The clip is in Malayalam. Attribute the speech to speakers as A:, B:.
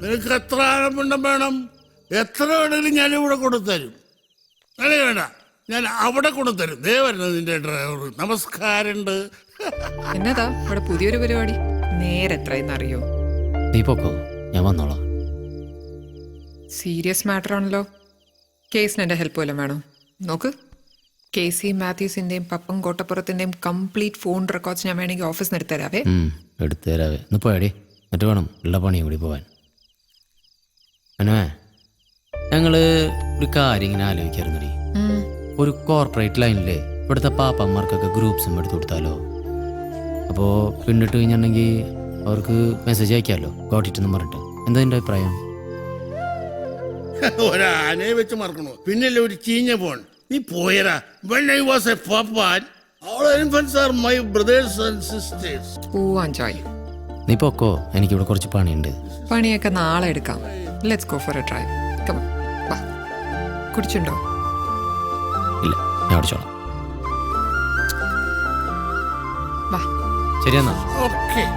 A: നിനക്ക് എത്ര ആനപ്പിണ്ടം വേണം? എത്ര വേണമെങ്കിലും ഞാൻ ഇവിടെ കൊണ്ടുതരും. അല്ലേ വേണ്ട, ഞാൻ അവിടെ കൊണ്ടുതരും. ദേ വരുന്നത് നിന്റെ ഡ്രൈവർ. നമസ്കാരമുണ്ട്.
B: എന്നതാ ഇവിടെ പുതിയൊരു പരിപാടി? നേരെ എത്രയെന്ന് അറിയോ?
C: നീ പൊക്കോ, ഞാൻ വന്നോളാം.
B: സീരിയസ് മാറ്റർ ആണല്ലോ. കേസിന് എൻ്റെ ഹെൽപ്പ് വല്ലതും വേണോ? നോക്ക്, KC മാത്യൂസിൻ്റെയും പപ്പൻ കോട്ടപ്പുറത്തിൻ്റെയും കംപ്ലീറ്റ് ഫോൺ റെക്കോർഡ്സ് ഞാൻ വേണമെങ്കിൽ ഓഫീസിൽ നിന്ന് എടുത്തുതരാവേ.
C: എടുത്തുതരാവേ. ഒന്ന് പോയടി, എന്നിട്ട് വേണം ഉള്ള പണിയും കൂടി പോവാൻ. അനുവേ, ഞങ്ങൾ ഒരു കാര്യം ഇങ്ങനെ ആലോചിക്കാറുണ്ടടി. ഒരു കോർപ്പറേറ്റ് ലൈനിൽ ഇവിടുത്തെ പാപ്പന്മാർക്കൊക്കെ ഗ്രൂപ്പ്സും എടുത്തു കൊടുത്താലോ? അപ്പോൾ പിന്നിട്ട് കഴിഞ്ഞിട്ടുണ്ടെങ്കിൽ അവർക്ക് മെസ്സേജ് അയക്കാമല്ലോ, ഗോട്ടിട്ടെന്ന് പറഞ്ഞിട്ട്. എന്താ എൻ്റെ അഭിപ്രായം?
A: ഒരാനയെ വെച്ച് മറക്കണോ? പിന്നല്ലേ ഒരു ചീഞ്ഞ പോൺ. നീ പോയരാ. When I was a papan, all infants are my brothers and sisters.
B: പോവാൻ ജോയ്.
C: നീ പൊക്കോ, എനിക്കിവിടെ കുറച്ച് പണിയുണ്ട്.
B: പണിയൊക്കെ നാളെ എടുക്കാം. Let's go for a drive. Come on, വാ. കുടിച്ചുണ്ടോ?
C: ഇല്ല, ഞാൻ അടിച്ചോളാം.
B: വാ.
C: ശരിയെന്നാ.
A: Okay.